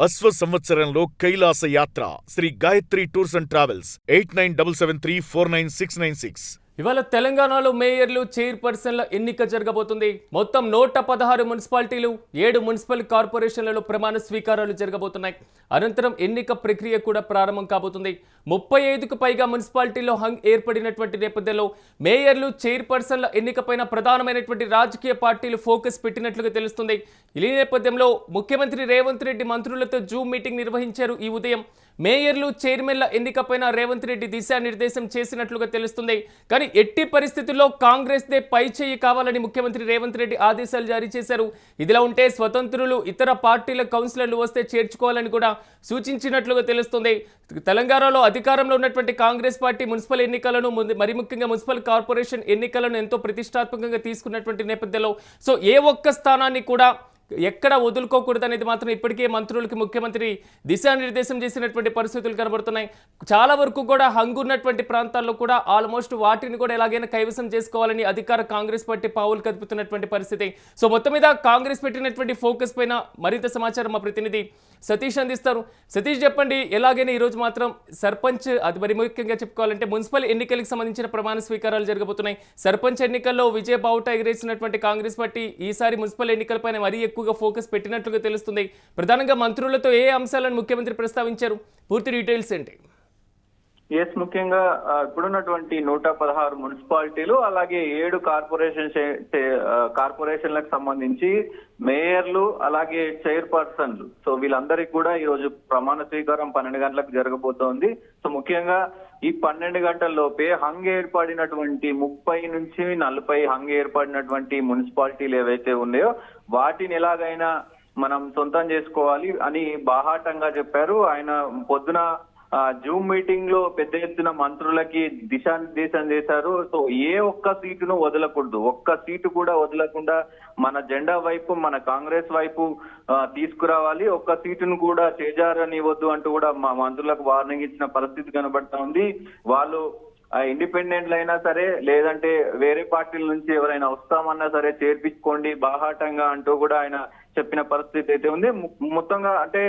అశ్వ సంవత్సరంలో కైలాస యాత్ర Sri Gayatri tours and travels 8977349696. ఇవాళ తెలంగాణలో మేయర్లు చైర్పర్సన్ల ఎన్నిక జరగబోతుంది. మొత్తం 116 మున్సిపాలిటీలు 7 మున్సిపల్ కార్పొరేషన్లలో ప్రమాణ స్వీకారాలు జరగబోతున్నాయి. అనంతరం ఎన్నిక ప్రక్రియ కూడా ప్రారంభం కాబోతుంది. 35కు పైగా మున్సిపాలిటీల్లో హంగ్ ఏర్పడినటువంటి నేపథ్యంలో మేయర్లు చైర్పర్సన్ల ఎన్నికపైన ప్రధానమైనటువంటి రాజకీయ పార్టీలు ఫోకస్ పెట్టినట్లుగా తెలుస్తుంది. ఈ నేపథ్యంలో ముఖ్యమంత్రి రేవంత్ రెడ్డి మంత్రులతో జూమ్ మీటింగ్ నిర్వహించారు. ఈ ఉదయం మేయర్లు చైర్మన్ల ఎన్నికపైన రేవంత్ రెడ్డి దిశానిర్దేశం చేసినట్లుగా తెలుస్తుంది. కానీ ఎట్టి పరిస్థితుల్లో కాంగ్రెస్దే పై చేయి కావాలని ముఖ్యమంత్రి రేవంత్ రెడ్డి ఆదేశాలు జారీ చేశారు. ఇదిలా ఉంటే స్వతంత్రులు ఇతర పార్టీల కౌన్సిలర్లు వస్తే చేర్చుకోవాలని కూడా సూచించినట్లుగా తెలుస్తుంది. తెలంగాణలో అధికారంలో ఉన్నటువంటి కాంగ్రెస్ పార్టీ మున్సిపల్ ఎన్నికలను మరి ముఖ్యంగా మున్సిపల్ కార్పొరేషన్ ఎన్నికలను ఎంతో ప్రతిష్టాత్మకంగా తీసుకున్నటువంటి నేపథ్యంలో ఏ ఒక్క స్థానాన్ని కూడా ఎక్కడ వదులుకోకూడదు అనేది మాత్రం ఇప్పటికే మంత్రులకి ముఖ్యమంత్రి దిశానిర్దేశం చేసినటువంటి పరిస్థితులు కనబడుతున్నాయి. చాలా వరకు కూడా హంగు ఉన్నటువంటి ప్రాంతాల్లో కూడా ఆల్మోస్ట్ వాటిని కూడా ఎలాగైనా కైవసం చేసుకోవాలని అధికార కాంగ్రెస్ పార్టీ పావులు కదుపుతున్నటువంటి పరిస్థితి. సో మొత్తం మీద కాంగ్రెస్ పెట్టినటువంటి ఫోకస్ పైన మరింత సమాచారం మా ప్రతినిధి సతీష్ అందిస్తారు. సతీష్ చెప్పండి, ఎలాగైనా ఈరోజు మాత్రం సర్పంచ్ అది మరి ముఖ్యంగా చెప్పుకోవాలంటే మున్సిపల్ ఎన్నికలకు సంబంధించిన ప్రమాణ స్వీకారాలు జరగబోతున్నాయి. సర్పంచ్ ఎన్నికల్లో విజయ బావుట ఎగిరేసినటువంటి కాంగ్రెస్ పార్టీ ఈసారి మున్సిపల్ ఎన్నికలపైన మరీ ఎక్కువగా ఫోకస్ పెట్టినట్లుగా తెలుస్తుంది. ప్రధానంగా మంత్రులతో ఏ అంశాలను ముఖ్యమంత్రి ప్రస్తావించారు? పూర్తి డీటెయిల్స్ ఏంటి? ముఖ్యంగా ఇప్పుడున్నటువంటి 116 మున్సిపాలిటీలు అలాగే 7 కార్పొరేషన్లకు సంబంధించి మేయర్లు అలాగే చైర్పర్సన్లు సో వీళ్ళందరికీ కూడా ఈ రోజు ప్రమాణ స్వీకారం 12 గంటలకు జరగబోతోంది. సో ముఖ్యంగా ఈ 12 గంటల్లోపే హంగ్ ఏర్పడినటువంటి 30 నుంచి 40 హంగ్ ఏర్పడినటువంటి మున్సిపాలిటీలు ఏవైతే ఉన్నాయో వాటిని ఎలాగైనా మనం సొంతం చేసుకోవాలి అని బాహాటంగా చెప్పారు. ఆయన పొద్దున జూమ్ మీటింగ్ లో పెద్ద ఎత్తున మంత్రులకి దిశానిర్దేశం చేశారు. సో ఏ ఒక్క సీటును వదలకూడదు, ఒక్క సీటు కూడా వదలకుండా మన జెండా వైపు మన కాంగ్రెస్ వైపు తీసుకురావాలి, ఒక్క సీటును కూడా చేజారనివ్వద్దు అంటూ కూడా మా మంత్రులకు వార్నింగ్ ఇచ్చిన పరిస్థితి కనబడతా ఉంది. వాళ్ళు ఇండిపెండెంట్లు అయినా సరే లేదంటే వేరే పార్టీల నుంచి ఎవరైనా వస్తామన్నా సరే చేర్పించుకోండి బాహాటంగా అంటూ కూడా ఆయన చెప్పిన పరిస్థితి అయితే ఉంది. మొత్తంగా అంటే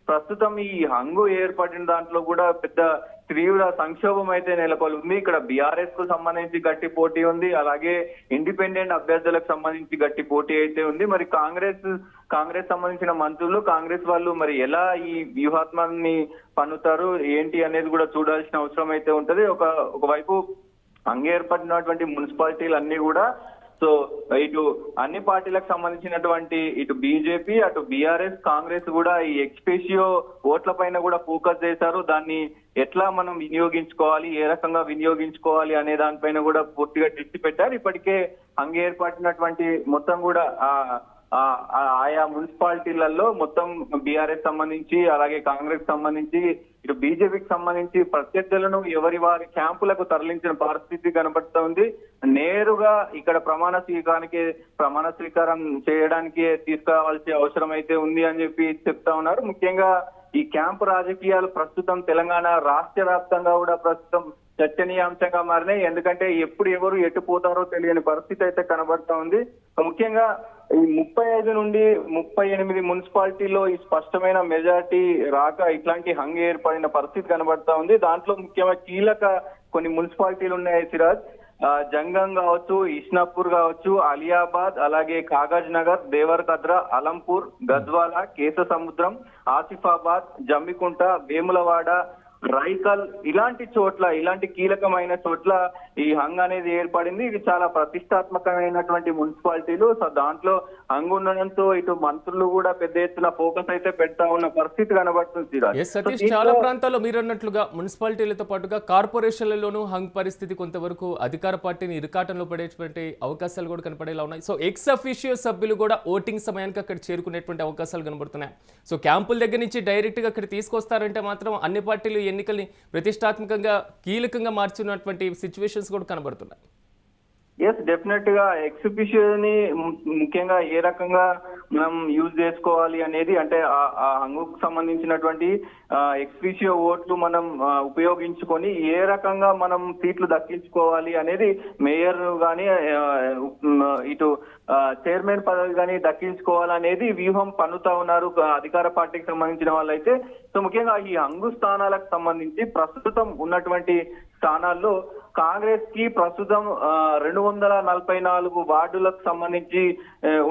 ప్రస్తుతం ఈ హంగు ఏర్పడిన దాంట్లో కూడా పెద్ద తీవ్ర సంక్షోభం అయితే నెలకొల్పింది. ఇక్కడ బీఆర్ఎస్ కు సంబంధించి గట్టి పోటీ ఉంది, అలాగే ఇండిపెండెంట్ అభ్యర్థులకు సంబంధించి గట్టి పోటీ అయితే ఉంది. మరి కాంగ్రెస్ సంబంధించిన మంత్రులు కాంగ్రెస్ వాళ్ళు మరి ఎలా ఈ వ్యూహాత్మకాన్ని పన్నుతారు ఏంటి అనేది కూడా చూడాల్సిన అవసరం అయితే ఉంటది. ఒకవైపు హంగు ఏర్పడినటువంటి మున్సిపాలిటీలు అన్ని కూడా సో ఇటు అన్ని పార్టీలకు సంబంధించినటువంటి ఇటు బీజేపీ అటు బీఆర్ఎస్ కాంగ్రెస్ కూడా ఈ ఎక్స్పేషియో ఓట్ల పైన కూడా ఫోకస్ చేశారు. దాన్ని ఎట్లా మనం వినియోగించుకోవాలి, ఏ రకంగా వినియోగించుకోవాలి అనే దానిపైన కూడా పూర్తిగా దృష్టి పెట్టారు. ఇప్పటికే హంగ్ ఏర్పడినటువంటి మొత్తం కూడా ఆయా మున్సిపాలిటీలలో మొత్తం బీఆర్ఎస్ సంబంధించి అలాగే కాంగ్రెస్ సంబంధించి ఇటు బీజేపీకి సంబంధించి ప్రత్యర్థులను ఎవరి వారి క్యాంపులకు తరలించిన పరిస్థితి కనబడుతోంది. నేరుగా ఇక్కడ ప్రమాణ స్వీకారం చేయడానికి తీసుకురావాల్సిన అవసరం అయితే ఉంది అని చెప్పి చెప్తా ఉన్నారు. ముఖ్యంగా ఈ క్యాంపు రాజకీయాలు ప్రస్తుతం తెలంగాణ రాష్ట్ర వ్యాప్తంగా కూడా ప్రస్తుతం చర్చనీయాంశంగా మారినాయి. ఎందుకంటే ఎప్పుడు ఎవరు ఎటు పోతారో తెలియని పరిస్థితి అయితే కనబడతా ఉంది. ముఖ్యంగా ఈ 35 నుండి 38 మున్సిపాలిటీలో ఈ స్పష్టమైన మెజారిటీ రాక ఇట్లాంటి హంగ్ ఏర్పడిన పరిస్థితి కనబడతా ఉంది. దాంట్లో ముఖ్యంగా కీలక కొన్ని మున్సిపాలిటీలు ఉన్నాయి. సిరాజ్, జంగం కావచ్చు, ఇష్నాపూర్ కావచ్చు, అలియాబాద్, అలాగే కాగజ్ నగర్, దేవరకద్ర, అలంపూర్, గద్వాల, కేశసముద్రం, ఆసిఫాబాద్, జమ్మికుంట, వేములవాడ, రైకల్ ఇలాంటి కీలకమైన చోట్ల ఈ హంగ్ అనేది ఏర్పడింది. ఇది చాలా ప్రతిష్టాత్మకమైనటువంటి మున్సిపాలిటీలు. సో దాంట్లో హంగ్ ఉండడంతో ఇటు మంత్రులు కూడా పెద్ద ఎత్తున ఫోకస్ అయితే పెడతా ఉన్న పరిస్థితి కనబడుతుంది. చాలా ప్రాంతాల్లో మీరు అన్నట్లుగా మున్సిపాలిటీలతో పాటుగా కార్పొరేషన్లలోనూ హంగ్ పరిస్థితి కొంతవరకు అధికార పార్టీని ఇరుకాటంలో పడేటువంటి అవకాశాలు కూడా కనపడేలా ఉన్నాయి. సో ఎక్స్ అఫీషియో సభ్యులు కూడా ఓటింగ్ సమయానికి అక్కడ చేరుకునేటువంటి అవకాశాలు కనబడుతున్నాయి. సో క్యాంపుల దగ్గర నుంచి డైరెక్ట్ గా అక్కడ తీసుకొస్తారంటే మాత్రం అన్ని పార్టీలు ఎన్నికల్ని ప్రతిష్టాత్మకంగా కీలకంగా మార్చినటువంటి సిచ్యువేషన్స్ కూడా కనబడుతున్నాయి. డెఫినెట్ గా ఎక్సిబిషన్ ముఖ్యంగా ఏ రకంగా మనం యూజ్ చేసుకోవాలి అనేది అంటే ఆ హంగుకు సంబంధించినటువంటి ఎక్స్పీషియో ఓట్లు మనం ఉపయోగించుకొని ఏ రకంగా మనం సీట్లు దక్కించుకోవాలి అనేది మేయర్ గాని ఇటు చైర్మన్ పదవి కానీ దక్కించుకోవాలనేది వ్యూహం పన్నుతా ఉన్నారు అధికార పార్టీకి సంబంధించిన వాళ్ళైతే. సో ముఖ్యంగా ఈ హంగు స్థానాలకు సంబంధించి ప్రస్తుతం ఉన్నటువంటి స్థానాల్లో కాంగ్రెస్ కి ప్రస్తుతం 244 వార్డులకు సంబంధించి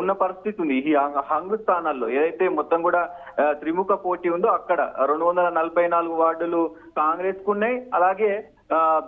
ఉన్న పరిస్థితి ఉంది. ఈ హంగు స్థానాల్లో ఏదైతే మొత్తం కూడా త్రిముఖ పోటీ ఉందో అక్కడ 244 వార్డులు కాంగ్రెస్ కు ఉన్నాయి. అలాగే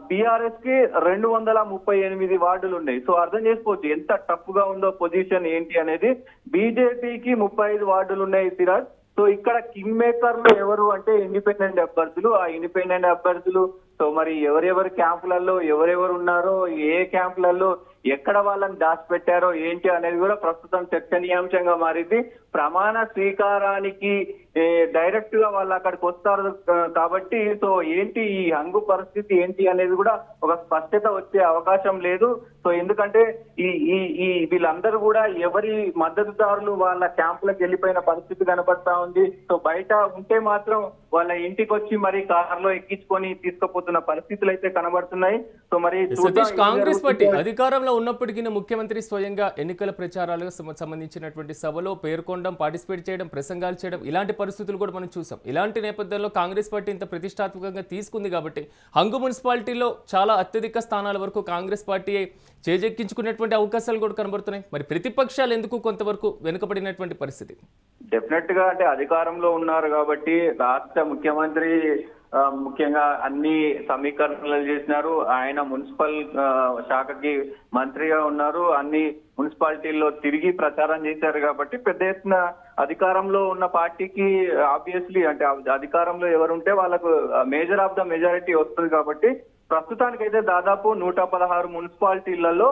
బీఆర్ఎస్ కి 238 వార్డులు ఉన్నాయి. సో అర్థం చేసుకోవచ్చు ఎంత టఫ్ గా ఉందో పొజిషన్ ఏంటి అనేది. బీజేపీకి 35 వార్డులు ఉన్నాయి సిరాజ్. సో ఇక్కడ కింగ్ మేకర్లు ఎవరు అంటే ఇండిపెండెంట్ అభ్యర్థులు. ఆ ఇండిపెండెంట్ అభ్యర్థులు సో మరి ఎవరెవరు క్యాంపులలో ఎవరెవరు ఉన్నారో, ఏ క్యాంపులలో ఎక్కడ వాళ్ళని దాచిపెట్టారో ఏంటి అనేది కూడా ప్రస్తుతం చర్చనీయాంశంగా మారింది. ప్రమాణ స్వీకారానికి డైరెక్ట్ గా వాళ్ళు అక్కడికి వస్తారు కాబట్టి సో ఏంటి ఈ హంగు పరిస్థితి ఏంటి అనేది కూడా ఒక స్పష్టత వచ్చే అవకాశం లేదు. సో ఎందుకంటే ఈ వీళ్ళందరూ కూడా ఎవరి మద్దతుదారులు వాళ్ళ క్యాంపులకు వెళ్ళిపోయిన పరిస్థితి కనబడతా ఉంది. సో బయట ఉంటే మాత్రం వాళ్ళ ఇంటికి వచ్చి మరి కారులో ఎక్కించుకొని తీసుకుపోతున్న పరిస్థితులు అయితే కనబడుతున్నాయి. సో మరి సతీష్, కాంగ్రెస్ పార్టీ అధికారంలో ఉన్నప్పటికీ ముఖ్యమంత్రి స్వయంగా ఎన్నికల ప్రచారాలకు సంబంధించినటువంటి సభలో పేర్కొనడం, పార్టిసిపేట్ చేయడం, ప్రసంగాలు చేయడం ఇలాంటి పరిస్థితులు కూడా మనం చూసాం. ఇలాంటి నేపథ్యంలో కాంగ్రెస్ పార్టీ ఇంత ప్రతిష్టాత్మకంగా తీసుకుంది కాబట్టి హంగు మున్సిపాలిటీలో చాలా అత్యధిక స్థానాల వరకు కాంగ్రెస్ పార్టీ చేజెక్కించుకునేటువంటి అవకాశాలు కూడా కనబడుతున్నాయి. మరి ప్రతిపక్షాలు ఎందుకు కొంతవరకు వెనుకబడినటువంటి పరిస్థితి? డెఫినెట్ గా అంటే అధికారంలో ఉన్నారు కాబట్టి రాష్ట్ర ముఖ్యమంత్రి ముఖ్యంగా అన్ని సమీకరణలు చేసినారు. ఆయన మున్సిపల్ శాఖకి మంత్రిగా ఉన్నారు. అన్ని మున్సిపాలిటీల్లో తిరిగి ప్రచారం చేశారు కాబట్టి పెద్ద ఎత్తున అధికారంలో ఉన్న పార్టీకి ఆబ్వియస్లీ అంటే అధికారంలో ఎవరుంటే వాళ్ళకు మేజర్ ఆఫ్ ద మెజారిటీ వస్తుంది కాబట్టి ప్రస్తుతానికైతే దాదాపు 116 మున్సిపాలిటీలలో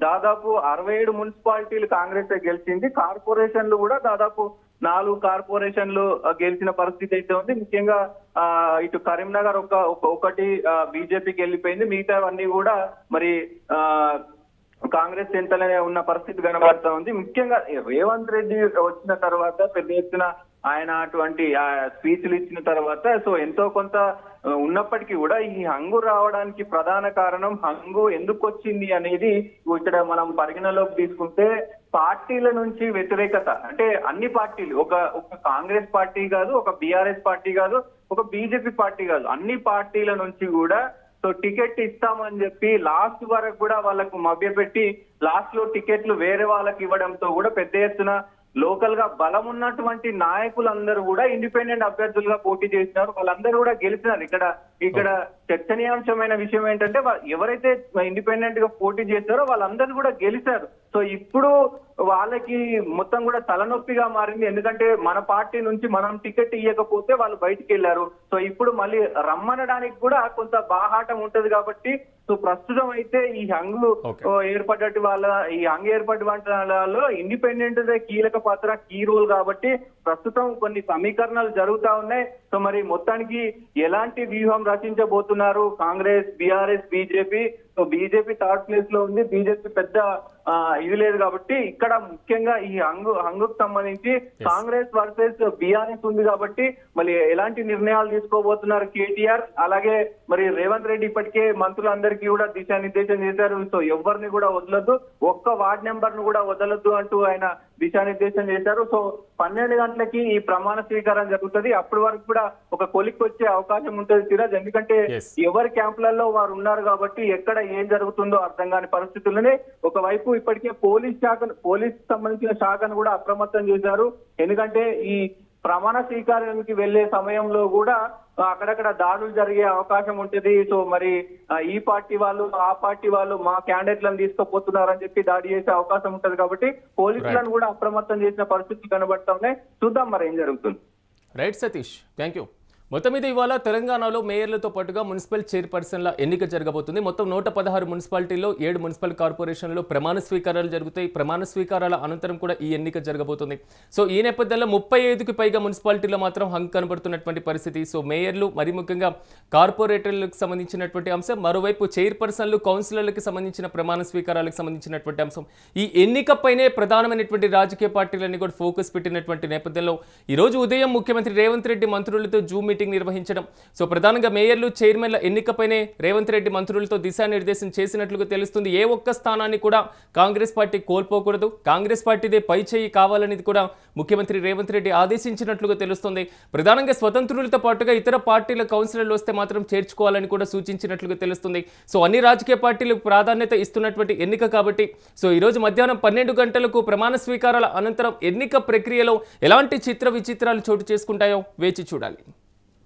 దాదాపు 67 మున్సిపాలిటీలు కాంగ్రెస్ గెలిచింది. కార్పొరేషన్లు కూడా దాదాపు 4 కార్పొరేషన్లు గెలిచిన పరిస్థితి అయితే ఉంది. ముఖ్యంగా ఇటు కరీంనగర్ ఒకటి బీజేపీకి వెళ్ళిపోయింది. మిగతావన్నీ కూడా మరి కాంగ్రెస్ చెంతనే ఉన్న పరిస్థితి కనబడతా ఉంది. ముఖ్యంగా రేవంత్ రెడ్డి వచ్చిన తర్వాత పెద్ద ఎత్తున ఆయన అటువంటి స్పీచ్లు ఇచ్చిన తర్వాత సో ఎంతో కొంత ఉన్నప్పటికీ కూడా ఈ హంగు రావడానికి ప్రధాన కారణం హంగు ఎందుకు వచ్చింది అనేది ఇక్కడ మనం పరిగణలోకి తీసుకుంటే పార్టీల నుంచి వ్యతిరేకత. అంటే అన్ని పార్టీలు, ఒక కాంగ్రెస్ పార్టీ కాదు, ఒక బీఆర్ఎస్ పార్టీ కాదు, ఒక బీజేపీ పార్టీ కాదు, అన్ని పార్టీల నుంచి కూడా సో టికెట్ ఇస్తామని చెప్పి లాస్ట్ వరకు కూడా వాళ్ళకు మభ్యపెట్టి లాస్ట్ లో టికెట్లు వేరే వాళ్ళకి ఇవ్వడంతో కూడా పెద్ద ఎత్తున లోకల్ గా బలం ఉన్నటువంటి నాయకులందరూ కూడా ఇండిపెండెంట్ అభ్యర్థులుగా పోటీ చేసినారు. వాళ్ళందరూ కూడా గెలిచినారు. ఇక్కడ చర్చనీయాంశమైన విషయం ఏంటంటే ఎవరైతే ఇండిపెండెంట్ గా పోటీ చేశారో వాళ్ళందరూ కూడా గెలిచారు. సో ఇప్పుడు వాళ్ళకి మొత్తం కూడా తలనొప్పిగా మారింది. ఎందుకంటే మన పార్టీ నుంచి మనం టికెట్ ఇవ్వకపోతే వాళ్ళు బయటికి వెళ్ళారు. సో ఇప్పుడు మళ్ళీ రమ్మనడానికి కూడా కొంత బాహాటం ఉంటది కాబట్టి సో ప్రస్తుతం అయితే ఈ హంగు ఏర్పడ్డట్టు ఈ హంగు ఏర్పడ్డ వాళ్ళలో ఇండిపెండెంట్ కీలక పాత్ర, కీ రోల్ కాబట్టి ప్రస్తుతం కొన్ని సమీకరణాలు జరుగుతా ఉన్నాయి. సో మరి మొత్తానికి ఎలాంటి వ్యూహం రచించబోతున్నారు Congress, BRS, BJP? So BJP third place లో ఉంది. బీజేపీ పెద్ద ఇది లేదు కాబట్టి ఇక్కడ ముఖ్యంగా ఈ హంగుకు సంబంధించి కాంగ్రెస్ వర్సెస్ బీఆర్ఎస్ ఉంది కాబట్టి మరి ఎలాంటి నిర్ణయాలు తీసుకోబోతున్నారు కేటీఆర్? అలాగే మరి రేవంత్ రెడ్డి ఇప్పటికే మంత్రులందరికీ కూడా దిశానిర్దేశం చేశారు. సో ఎవరిని కూడా వదలొద్దు, ఒక్క వార్డ్ నెంబర్ ను కూడా వదలొద్దు అంటూ ఆయన దిశానిర్దేశం చేశారు. సో 12 గంటలకి ఈ ప్రమాణ స్వీకారం జరుగుతుంది. అప్పటి వరకు కూడా ఒక కొలిక్కి వచ్చే అవకాశం ఉంటుంది సిరాజ్. ఎందుకంటే ఎవరి క్యాంపులలో వారు ఉన్నారు కాబట్టి ఎక్కడ ఏం జరుగుతుందో అర్థం కాని పరిస్థితుల్లోనే ఒకవైపు ఇప్పటికే పోలీస్ సంబంధించిన శాఖను కూడా అప్రమత్తం చేశారు. ఎందుకంటే ఈ ప్రమాణ స్వీకారానికి వెళ్లే సమయంలో కూడా అక్కడక్కడ దాడులు జరిగే అవకాశం ఉంటుంది. సో మరి ఈ పార్టీ వాళ్ళు ఆ పార్టీ వాళ్ళు మా క్యాండిడేట్లను తీసుకుపోతున్నారని చెప్పి దాడి చేసే అవకాశం ఉంటది కాబట్టి పోలీసులను కూడా అప్రమత్తం చేసిన పరిస్థితులు కనబడతా ఉన్నాయి. చూద్దాం మరి ఏం జరుగుతుంది. Right Satish, thank you. మొత్తం మీద ఇవాళ తెలంగాణలో మేయర్లతో పాటుగా మున్సిపల్ చైర్పర్సన్ల ఎన్నిక జరగబోతుంది. మొత్తం 116 మున్సిపాలిటీల్లో 7 మున్సిపల్ కార్పొరేషన్లో ప్రమాణ స్వీకారాలు జరుగుతాయి. ప్రమాణ స్వీకారాల అనంతరం కూడా ఈ ఎన్నిక జరగబోతుంది. సో ఈ నేపథ్యంలో 35కి పైగా మున్సిపాలిటీలో మాత్రం హంగ్ కనబడుతున్నటువంటి పరిస్థితి. సో మేయర్లు, మరి ముఖ్యంగా కార్పొరేటర్లకు సంబంధించినటువంటి అంశం, మరోవైపు చైర్పర్సన్లు, కౌన్సిలర్లకు సంబంధించిన ప్రమాణ స్వీకారాలకు సంబంధించినటువంటి అంశం, ఈ ఎన్నికపైనే ప్రధానమైనటువంటి రాజకీయ పార్టీలన్నీ కూడా ఫోకస్ పెట్టినటువంటి నేపథ్యంలో ఈరోజు ఉదయం ముఖ్యమంత్రి రేవంత్ రెడ్డి మంత్రులతో జూమ్ మీటింగ్ నిర్వహించడం. సో ప్రధానంగా మేయర్లు చైర్మన్ల ఎన్నికపైనే రేవంత్ రెడ్డి మంత్రులతో దిశానిర్దేశం చేసినట్లుగా తెలుస్తుంది. ఏ ఒక్క స్థానాన్ని కూడా కాంగ్రెస్ పార్టీ కోల్పోకూడదు, కాంగ్రెస్ పార్టీదే పై చేయి కావాలనేది కూడా ముఖ్యమంత్రి రేవంత్ రెడ్డి ఆదేశించినట్లుగా తెలుస్తుంది. ప్రధానంగా స్వతంత్రులతో పాటుగా ఇతర పార్టీల కౌన్సిలర్లు వస్తే మాత్రం చేర్చుకోవాలని కూడా సూచించినట్లుగా తెలుస్తుంది. సో అన్ని రాజకీయ పార్టీలకు ప్రాధాన్యత ఇస్తున్నటువంటి ఎన్నిక కాబట్టి సో ఈరోజు మధ్యాహ్నం 12 గంటలకు ప్రమాణ స్వీకారాల అనంతరం ఎన్నిక ప్రక్రియలో ఎలాంటి చిత్ర విచిత్రాలు చోటు చేసుకుంటాయో వేచి చూడాలి.